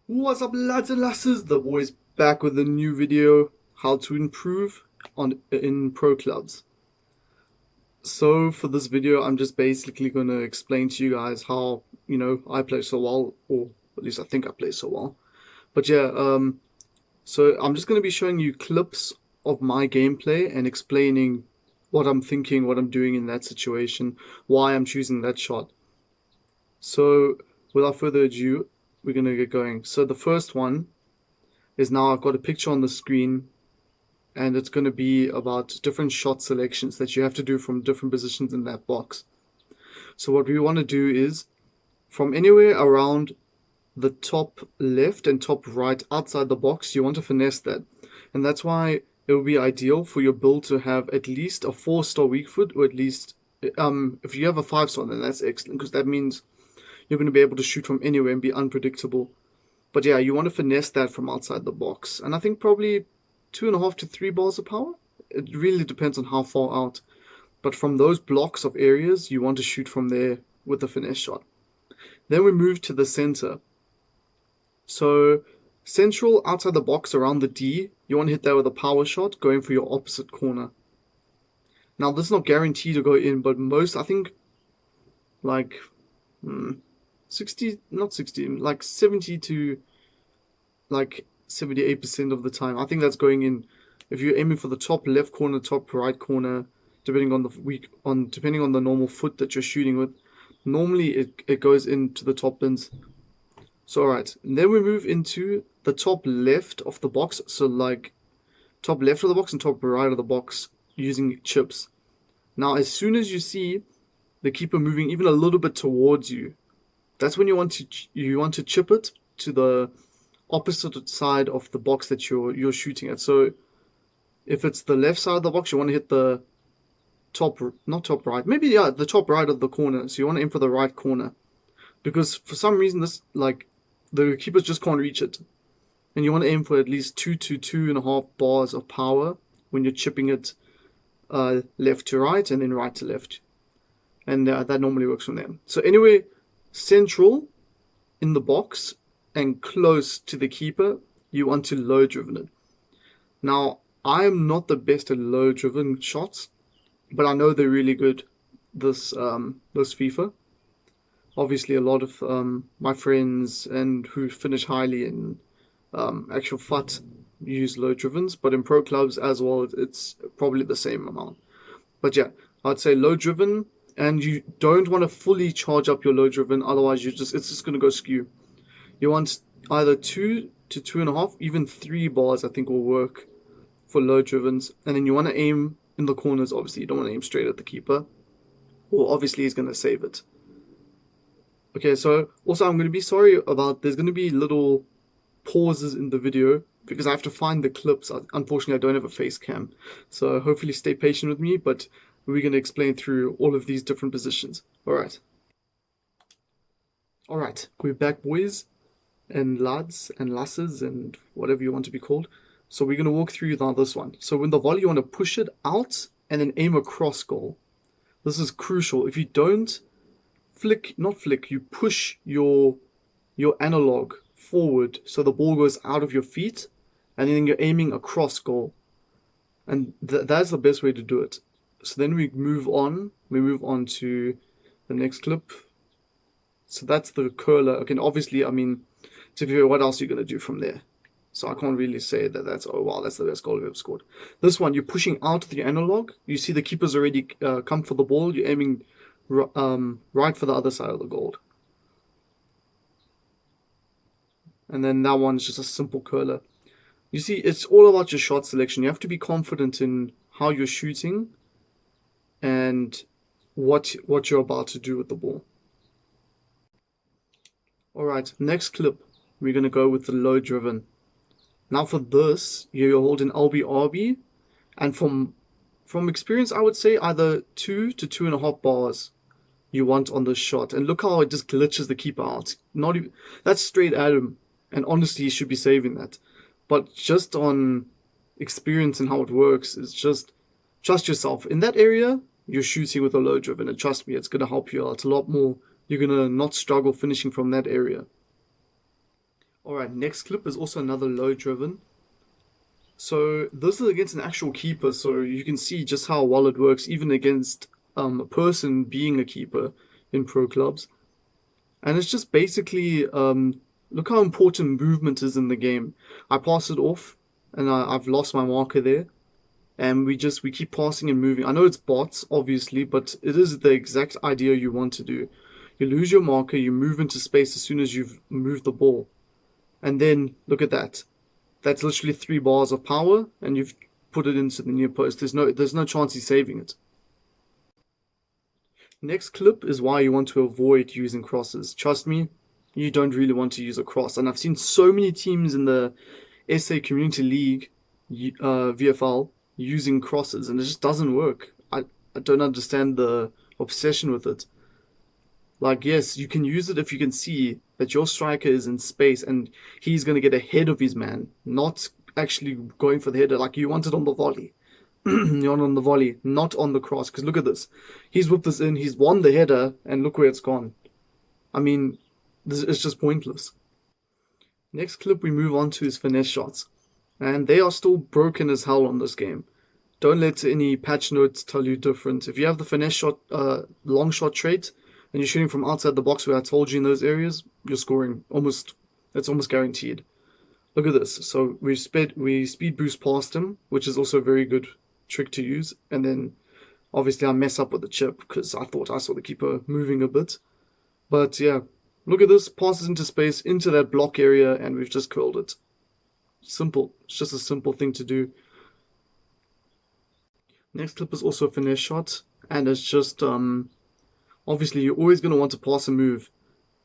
What's up, lads and lasses? The boys back with a new video, how to improve in pro clubs. So for this video, I'm just basically going to explain to you guys how, I play so well, or at least I think I play so well. But yeah, so I'm just going to be showing you clips of my gameplay and explaining what I'm thinking, what I'm doing in that situation, why I'm choosing that shot. So without further ado, we're going to get going. So the first one is now I've got a picture on the screen, and it's going to be about different shot selections that you have to do from different positions in that box. So what we want to do is from anywhere around the top left and top right outside the box, you want to finesse that. And that's why it would be ideal for your build to have at least a 4-star weak foot, or at least if you have a 5-star, then that's excellent, because that means you're going to be able to shoot from anywhere and be unpredictable. But yeah, you want to finesse that from outside the box. And I think probably 2.5 to 3 bars of power. It really depends on how far out. But from those blocks of areas, you want to shoot from there with a finesse shot. Then we move to the center. So central outside the box around the D, you want to hit that with a power shot going for your opposite corner. Now this is not guaranteed to go in, but most, I think, like 60, not 60, like 70 to like 78% of the time. I think that's going in. If you're aiming for the top left corner, top right corner, depending on the normal foot that you're shooting with, normally it goes into the top bins. So alright, and then we move into the top left of the box. So like top left of the box and top right of the box using chips. Now as soon as you see the keeper moving even a little bit towards you, that's when you want to chip it to the opposite side of the box that you're shooting at. So if it's the left side of the box, you want to hit the top, not top right, maybe yeah, the top right of the corner. So you want to aim for the right corner, because for some reason this, like, the keepers just can't reach it, and you want to aim for at least 2 to 2.5 bars of power when you're chipping it left to right and then right to left, and that normally works from there. So anyway, central in the box and close to the keeper, you want to low driven it. Now, I am not the best at low driven shots, but I know they're really good this FIFA. Obviously, a lot of my friends and who finish highly in actual FUT use low drivens, but in pro clubs as well, it's probably the same amount. But yeah, I'd say low driven, and you don't want to fully charge up your low driven, otherwise it's just going to go skew. You want either 2 to 2.5, even 3 bars I think will work for low drivens. And then you want to aim in the corners, obviously. You don't want to aim straight at the keeper, or obviously he's going to save it. Okay, so also I'm going to be sorry about, there's going to be little pauses in the video because I have to find the clips. Unfortunately, I don't have a face cam. So hopefully stay patient with me, but we're going to explain through all of these different positions. Alright, we're back, boys and lads and lasses and whatever you want to be called. So we're going to walk through now this one. So when the volley, you want to push it out and then aim across goal. This is crucial. If you don't you push your analog forward so the ball goes out of your feet, and then you're aiming across goal. And that's the best way to do it. So then we move on to the next clip. So that's the curler. Okay, obviously, I mean, to figure what else you're going to do from there. So I can't really say that that's, oh wow, that's the best goal we've ever scored. This one, you're pushing out the analog. You see the keeper's already come for the ball. You're aiming right for the other side of the goal. And then that one's just a simple curler. You see, it's all about your shot selection. You have to be confident in how you're shooting and what you're about to do with the ball. Alright, next clip, we're going to go with the low driven. Now for this, you're holding LB-RB, and from experience, I would say either 2 to 2.5 bars you want on this shot. And look how it just glitches the keeper out. Not even, that's straight at him, and honestly, you should be saving that. But just on experience and how it works, it's just trust yourself. In that area, you're shooting with a low driven, and trust me, it's going to help you out a lot more. You're going to not struggle finishing from that area. Alright, next clip is also another low driven. So this is against an actual keeper, so you can see just how well it works even against a person being a keeper in pro clubs. And it's just basically look how important movement is in the game. I pass it off and I've lost my marker there, and we keep passing and moving. I know it's bots obviously, but it is the exact idea you want to do. You lose your marker, you move into space as soon as you've moved the ball. And then look at that. That's literally 3 bars of power, and you've put it into the near post. There's no chance he's saving it. Next clip is why you want to avoid using crosses. Trust me, you don't really want to use a cross. And I've seen so many teams in the SA Community League, VFL, using crosses, and it just doesn't work. I don't understand the obsession with it. Like, yes, you can use it if you can see that your striker is in space and he's going to get ahead of his man, not actually going for the header like you want it on the volley. You're on the volley, not on the cross. Because look at this. He's whipped this in, he's won the header, and look where it's gone. I mean, it's just pointless. Next clip we move on to is Finesse Shots. And they are still broken as hell on this game. Don't let any patch notes tell you different. If you have the Finesse Shot, long shot trait, and you're shooting from outside the box where I told you in those areas, you're scoring it's almost guaranteed. Look at this. So we speed boost past him, which is also a very good trick to use. And then obviously I mess up with the chip because I thought I saw the keeper moving a bit. But yeah, look at this. Passes into space, into that block area, and we've just curled it. Simple. It's just a simple thing to do. Next clip is also a finesse shot, and it's just obviously you're always going to want to pass a move.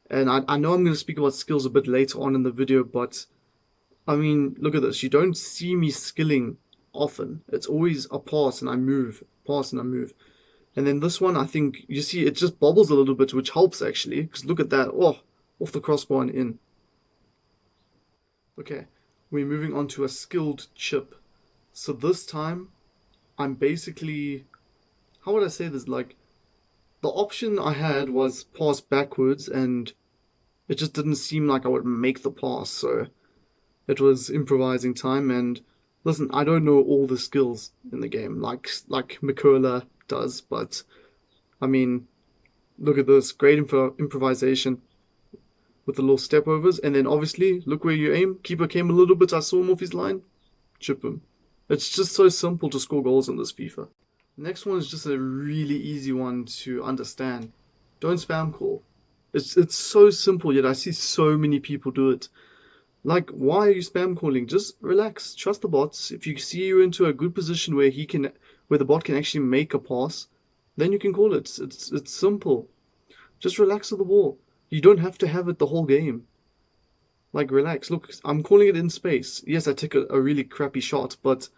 And I know I'm going to speak about skills a bit later on in the video, but I mean, look at this. You don't see me skilling often. It's always a pass and I move, pass and I move. And then this one, I think, you see, it just bobbles a little bit, which helps actually. Because look at that. Oh, off the crossbar and in. Okay, we're moving on to a skilled chip. So this time, I'm basically, how would I say this? Like, the option I had was pass backwards, and it just didn't seem like I would make the pass. So it was improvising time. And listen, I don't know all the skills in the game, like Mikola does, but I mean, look at this, great improvisation with the little step overs, and then obviously look where you aim. Keeper came a little bit, I saw him off his line, chip him. It's just so simple to score goals in this FIFA. Next one is just a really easy one to understand. Don't spam call. It's so simple, yet I see so many people do it. Like, why are you spam calling? Just relax, trust the bots. If you see you're into a good position where the bot can actually make a pass, then you can call it. It's simple. Just relax with the ball. You don't have to have it the whole game. Like, relax. Look, I'm calling it in space. Yes, I took a really crappy shot, but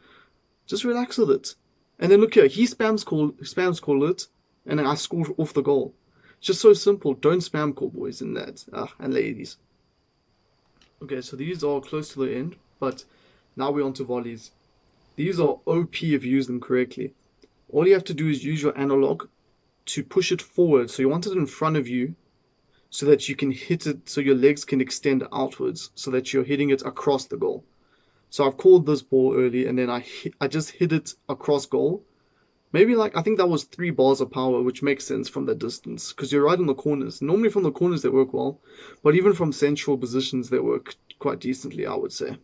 just relax with it. And then look here, he spams call it, and then I score off the goal. It's just so simple. Don't spam call, boys and lads, and ladies. Okay, so these are close to the end, but now we're on to volleys. These are OP if you use them correctly. All you have to do is use your analog to push it forward. So you want it in front of you so that you can hit it, so your legs can extend outwards, so that you're hitting it across the goal. So I've called this ball early, and then I just hit it across goal. Maybe I think that was 3 bars of power, which makes sense from that distance, because you're right in the corners. Normally from the corners they work well, but even from central positions they work quite decently, I would say.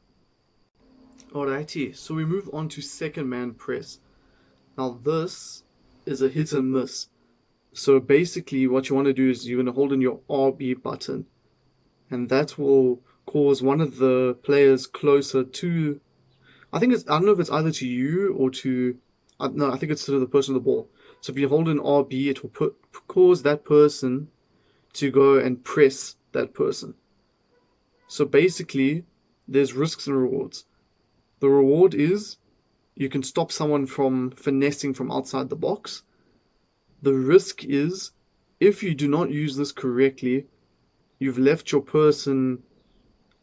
Alrighty, so we move on to second man press. Now this is a hit and miss. So basically what you want to do is you're going to hold in your RB button, and that will cause one of the players closer to, I don't know if it's either to you or to, no, I think it's to the person with the ball. So if you hold in RB, it will cause that person to go and press that person. So basically, there's risks and rewards. The reward is you can stop someone from finessing from outside the box. The risk is if you do not use this correctly, you've left your person,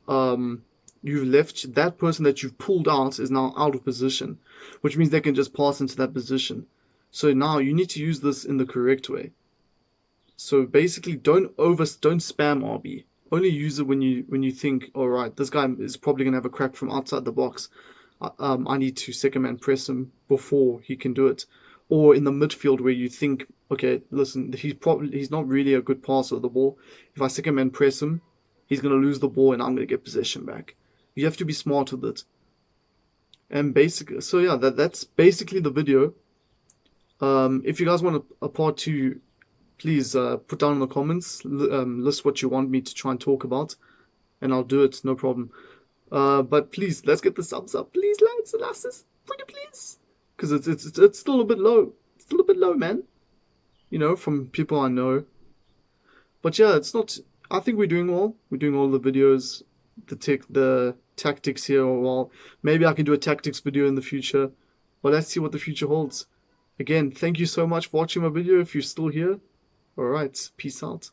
that person that you've pulled out is now out of position, which means they can just pass into that position. So now you need to use this in the correct way. So basically, don't spam RB. Only use it when you think, all right, this guy is probably gonna have a crack from outside the box. I need to second man press him before he can do it. Or in the midfield where you think, okay, listen, he's not really a good passer of the ball. If I second man press him, he's gonna lose the ball and I'm gonna get possession back. You have to be smart with it. And basically, so yeah, that's basically the video. If you guys want a part two, please put down in the comments, list what you want me to try and talk about, and I'll do it, no problem. But please, let's get the subs up, please, lads and lasses, pretty please, because it's still a bit low. It's still a bit low, man. You know, from people I know. But yeah, it's not. I think we're doing well. We're doing all the videos, the tactics here. Well, maybe I can do a tactics video in the future. But let's see what the future holds. Again, thank you so much for watching my video. If you're still here, all right, peace out.